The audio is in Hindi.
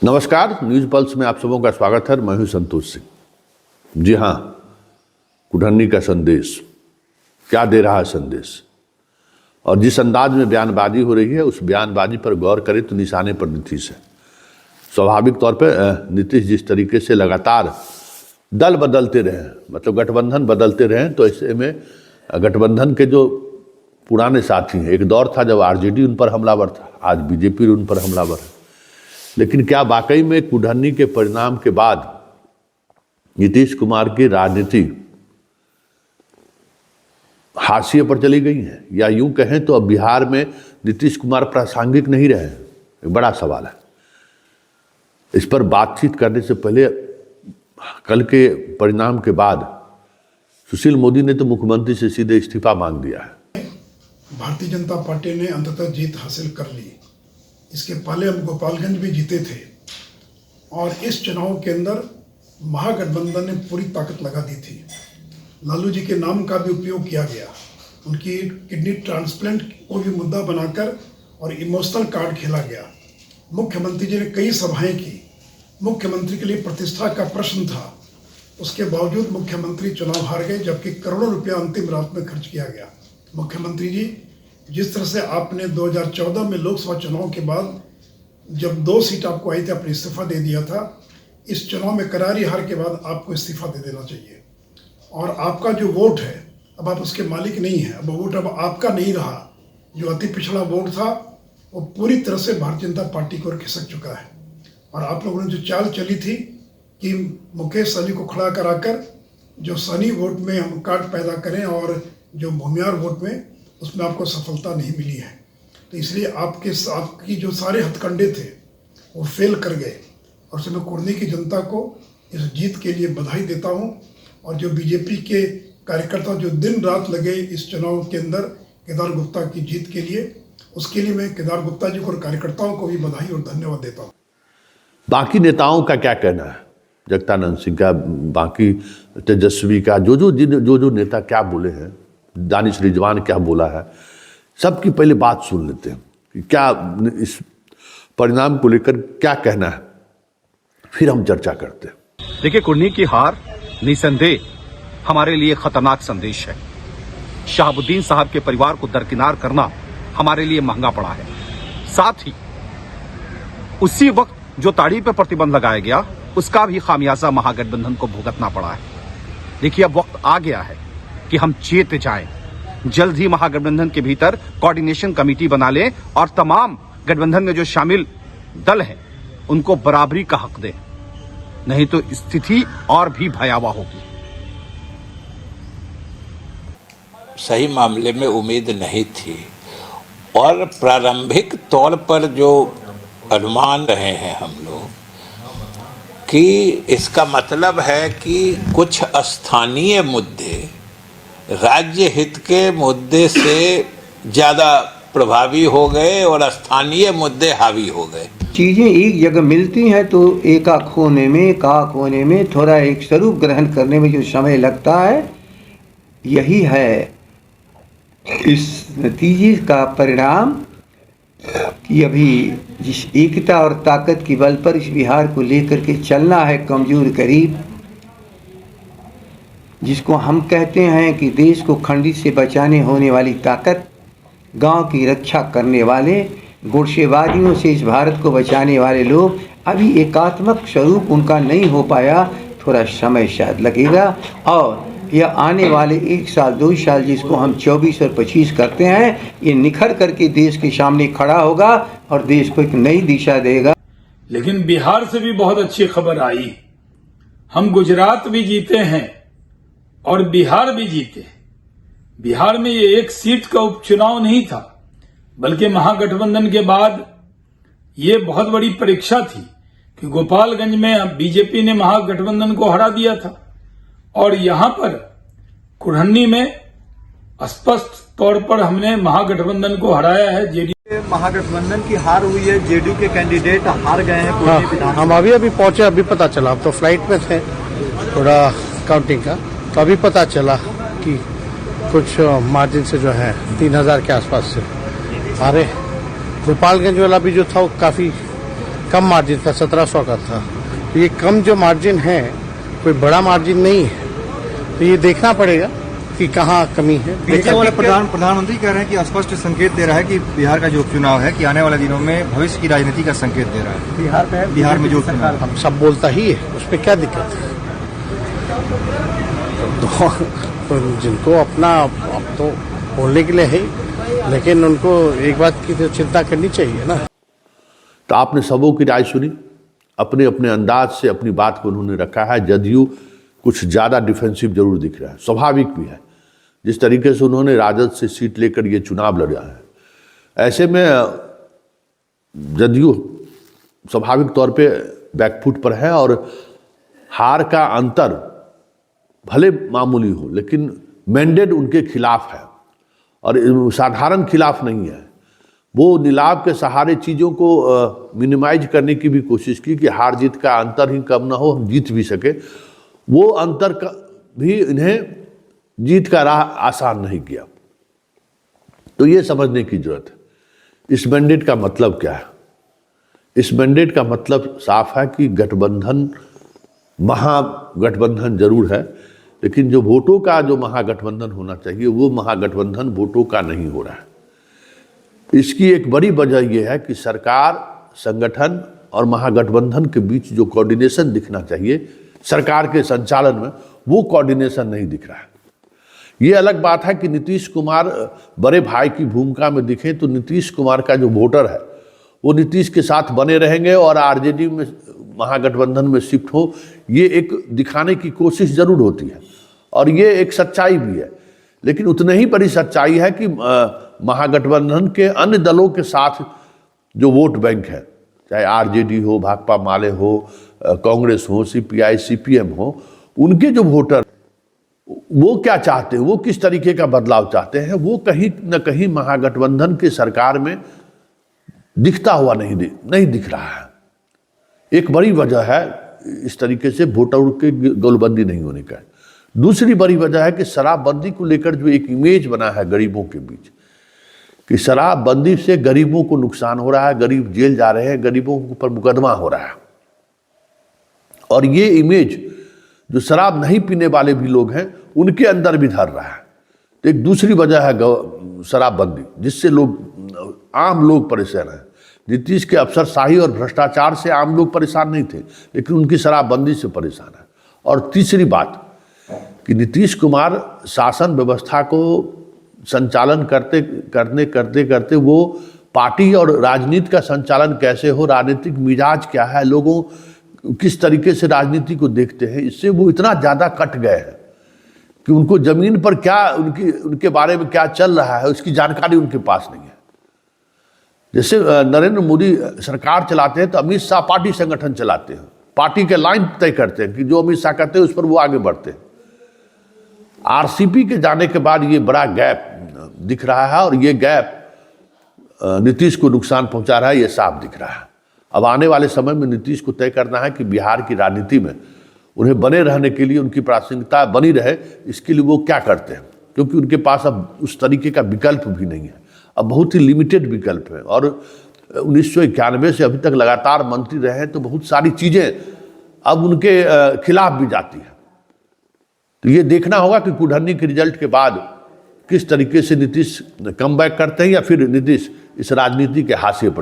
नमस्कार, न्यूज पल्स में आप सबों का स्वागत है। मैं हूं संतोष सिंह। जी हां, कुढ़न्नी का संदेश क्या दे रहा है संदेश, और जिस अंदाज में बयानबाजी हो रही है उस बयानबाजी पर गौर करें तो निशाने पर नीतीश है। स्वाभाविक तौर पर नीतीश जिस तरीके से लगातार दल बदलते रहे, मतलब गठबंधन बदलते रहे, तो ऐसे में गठबंधन के जो पुराने साथी हैं, एक दौर था जब आरजेडी उन पर हमलावर था, आज बीजेपी उन पर हमलावर है। लेकिन क्या वाकई में कुढ़न्नी के परिणाम के बाद नीतीश कुमार की राजनीति हाशिए पर चली गई है, या यूं कहें तो अब बिहार में नीतीश कुमार प्रासंगिक नहीं रहे? एक बड़ा सवाल है। इस पर बातचीत करने से पहले कल के परिणाम के बाद सुशील मोदी ने तो मुख्यमंत्री से सीधे इस्तीफा मांग दिया है। भारतीय जनता पार्टी ने अंततः जीत हासिल कर ली। इसके पहले हम गोपालगंज भी जीते थे और इस चुनाव के अंदर महागठबंधन ने पूरी ताकत लगा दी थी। लालू जी के नाम का भी उपयोग किया गया, उनकी किडनी ट्रांसप्लांट को भी मुद्दा बनाकर और इमोशनल कार्ड खेला गया। मुख्यमंत्री जी ने कई सभाएं की, मुख्यमंत्री के लिए प्रतिष्ठा का प्रश्न था, उसके बावजूद मुख्यमंत्री चुनाव हार गए, जबकि करोड़ों रुपया अंतिम रात में खर्च किया गया। मुख्यमंत्री जी, जिस तरह से आपने 2014 में लोकसभा चुनाव के बाद जब 2 सीट आपको आई थी, आपने इस्तीफा दे दिया था। इस चुनाव में करारी हार के बाद आपको इस्तीफा दे देना चाहिए। और आपका जो वोट है, अब आप उसके मालिक नहीं हैं, अब वोट अब आपका नहीं रहा। जो अति पिछड़ा वोट था वो पूरी तरह से भारतीय जनता पार्टी की ओर खिसक चुका है। और आप लोगों ने जो चाल चली थी कि मुकेश सहनी को खड़ा कराकर जो सनी वोट में हम कार्ड पैदा करें और जो भूमियार वोट में, उसमें आपको सफलता नहीं मिली है। तो इसलिए आपकी जो सारे हथकंडे थे वो फेल कर गए। और उसमें कुढ़नी की जनता को इस जीत के लिए बधाई देता हूं। और जो बीजेपी के कार्यकर्ता जो दिन रात लगे इस चुनाव के अंदर केदार गुप्ता की जीत के लिए, उसके लिए मैं केदार गुप्ता जी को और कार्यकर्ताओं को भी बधाई और धन्यवाद देता हूँ। बाकी नेताओं का क्या कहना है? जगदानंद सिंह का, बाकी तेजस्वी का, जो नेता क्या बोले हैं, दानिश रिजवान क्या बोला है, सबकी पहले बात सुन लेते हैं कि क्या इस परिणाम को लेकर क्या कहना है, फिर हम चर्चा करते हैं। देखिए, कुढ़नी की हार निसंदेह हमारे लिए खतरनाक संदेश है। शहाबुद्दीन साहब के परिवार को दरकिनार करना हमारे लिए महंगा पड़ा है। साथ ही उसी वक्त जो ताड़ी पर प्रतिबंध लगाया गया, उसका भी खामियाजा महागठबंधन को भुगतना पड़ा है। देखिए, अब वक्त आ गया है कि हम चेत जाएं। जल्द ही महागठबंधन के भीतर कोऑर्डिनेशन कमेटी बना लें और तमाम गठबंधन में जो शामिल दल हैं उनको बराबरी का हक दें, नहीं तो स्थिति और भी भयावह होगी। सही मामले में उम्मीद नहीं थी, और प्रारंभिक तौर पर जो अनुमान रहे हैं हम लोग कि इसका मतलब है कि कुछ स्थानीय मुद्दे राज्य हित के मुद्दे से ज़्यादा प्रभावी हो गए और स्थानीय मुद्दे हावी हो गए। चीज़ें एक जगह मिलती हैं तो एक कोने में थोड़ा एक स्वरूप ग्रहण करने में जो समय लगता है, यही है इस नतीजे का परिणाम कि अभी जिस एकता और ताकत की बल पर इस बिहार को लेकर के चलना है, कमजोर करीब, जिसको हम कहते हैं कि देश को खंडित से बचाने होने वाली ताकत, गांव की रक्षा करने वाले, गुटसेवादियों से इस भारत को बचाने वाले लोग, अभी एकात्मक स्वरूप उनका नहीं हो पाया। थोड़ा समय शायद लगेगा, और यह आने वाले 1 साल 2 साल, जिसको हम 24 और 25 करते हैं, ये निखर करके देश के सामने खड़ा होगा और देश को एक नई दिशा देगा। लेकिन बिहार से भी बहुत अच्छी खबर आई। हम गुजरात भी जीते हैं और बिहार भी जीते। बिहार में ये 1 सीट का उपचुनाव नहीं था, बल्कि महागठबंधन के बाद ये बहुत बड़ी परीक्षा थी कि गोपालगंज में बीजेपी ने महागठबंधन को हरा दिया था, और यहां पर कुढ़न्नी में स्पष्ट तौर पर हमने महागठबंधन को हराया है। जेडीयू महागठबंधन की हार हुई है, जेडीयू के कैंडिडेट हार गए हैं। हाँ, हम अभी पहुंचे, अभी पता चला। अब तो फ्लाइट में थे थोड़ा काउंटिंग का, तो अभी पता चला कि कुछ मार्जिन से जो है 3000 के आसपास से हारे। गोपालगंज वाला भी जो था वो काफी कम मार्जिन था, 1700 का था। तो ये कम जो मार्जिन है कोई बड़ा मार्जिन नहीं है, तो ये देखना पड़ेगा कि कहाँ कमी है। पीछे वाले प्रधानमंत्री कह रहे हैं कि स्पष्ट संकेत दे रहा है कि बिहार का जो उपचुनाव है कि आने वाले दिनों में भविष्य की राजनीति का संकेत दे रहा है। बिहार में जो सरकार हम सब बोलता ही है, उसमें क्या दिक्कत है। तो जिनको अपना अब तो बोलने के लिए है, लेकिन उनको एक बात की तो चिंता करनी चाहिए ना। तो आपने सबों की राय सुनी, अपने अपने अंदाज से अपनी बात को उन्होंने रखा है। जदयू कुछ ज़्यादा डिफेंसिव जरूर दिख रहा है, स्वाभाविक भी है, जिस तरीके से उन्होंने राजद से सीट लेकर ये चुनाव लड़ा है। ऐसे में जदयू स्वाभाविक तौर पे बैकफुट पर है और हार का अंतर भले मामूली हो, लेकिन मैंडेट उनके खिलाफ है और साधारण खिलाफ नहीं है। वो नीलाव के सहारे चीज़ों को मिनिमाइज करने की भी कोशिश की कि हार जीत का अंतर ही कम ना हो, हम जीत भी सके। वो अंतर का भी इन्हें जीत का राह आसान नहीं किया। तो ये समझने की जरूरत है इस मैंडेट का मतलब क्या है। इस मैंडेट का मतलब साफ है कि गठबंधन महागठबंधन जरूर है, लेकिन जो वोटों का जो महागठबंधन होना चाहिए वो महागठबंधन वोटों का नहीं हो रहा है। इसकी एक बड़ी वजह यह है कि सरकार, संगठन और महागठबंधन के बीच जो कोऑर्डिनेशन दिखना चाहिए सरकार के संचालन में, वो कोऑर्डिनेशन नहीं दिख रहा है। ये अलग बात है कि नीतीश कुमार बड़े भाई की भूमिका में दिखे तो नीतीश कुमार का जो वोटर है वो नीतीश के साथ बने रहेंगे और आरजेडी में महागठबंधन में शिफ्ट हो, ये एक दिखाने की कोशिश जरूर होती है और ये एक सच्चाई भी है। लेकिन उतनी ही बड़ी सच्चाई है कि महागठबंधन के अन्य दलों के साथ जो वोट बैंक है, चाहे आरजेडी हो, भाकपा माले हो, कांग्रेस हो, सीपीआई सीपीएम हो, उनके जो वोटर वो क्या चाहते हैं, वो किस तरीके का बदलाव चाहते हैं, वो कहीं न कहीं महागठबंधन की सरकार में दिखता हुआ नहीं दिख रहा है। एक बड़ी वजह है इस तरीके से वोटर के गोलबंदी नहीं होने का। दूसरी बड़ी वजह है कि शराबबंदी को लेकर जो एक इमेज बना है गरीबों के बीच कि शराबबंदी से गरीबों को नुकसान हो रहा है, गरीब जेल जा रहे हैं, गरीबों के ऊपर मुकदमा हो रहा है। और ये इमेज जो शराब नहीं पीने वाले भी लोग हैं उनके अंदर भी धर रहा है। तो एक दूसरी वजह है शराबबंदी, जिससे लोग आम लोग परेशान हैं। नीतीश के अफसरशाही और भ्रष्टाचार से आम लोग परेशान नहीं थे, लेकिन उनकी शराबबंदी से परेशान है। और तीसरी बात कि नीतीश कुमार शासन व्यवस्था को संचालन करते वो पार्टी और राजनीति का संचालन कैसे हो, राजनीतिक मिजाज क्या है, लोगों किस तरीके से राजनीति को देखते हैं, इससे वो इतना ज़्यादा कट गए हैं कि उनको जमीन पर क्या उनके बारे में क्या चल रहा है उसकी जानकारी उनके पास नहीं है। जैसे नरेंद्र मोदी सरकार चलाते हैं तो अमित शाह पार्टी संगठन चलाते हैं, पार्टी के लाइन तय करते हैं कि जो अमित शाह कहते हैं उस पर वो आगे बढ़ते हैं। आरसीपी के जाने के बाद ये बड़ा गैप दिख रहा है और ये गैप नीतीश को नुकसान पहुंचा रहा है, ये साफ दिख रहा है। अब आने वाले समय में नीतीश को तय करना है कि बिहार की राजनीति में उन्हें बने रहने के लिए, उनकी प्राथमिकता बनी रहे, इसके लिए वो क्या करते हैं, क्योंकि उनके पास अब उस तरीके का विकल्प भी नहीं है। अब बहुत ही लिमिटेड विकल्प है और 1991 से अभी तक लगातार मंत्री रहे हैं तो बहुत सारी चीज़ें अब उनके खिलाफ भी जाती हैं। तो ये देखना होगा कि कुढ़नी के रिजल्ट के बाद किस तरीके से नीतीश कमबैक करते हैं या फिर नीतीश इस राजनीति के हाशिए पर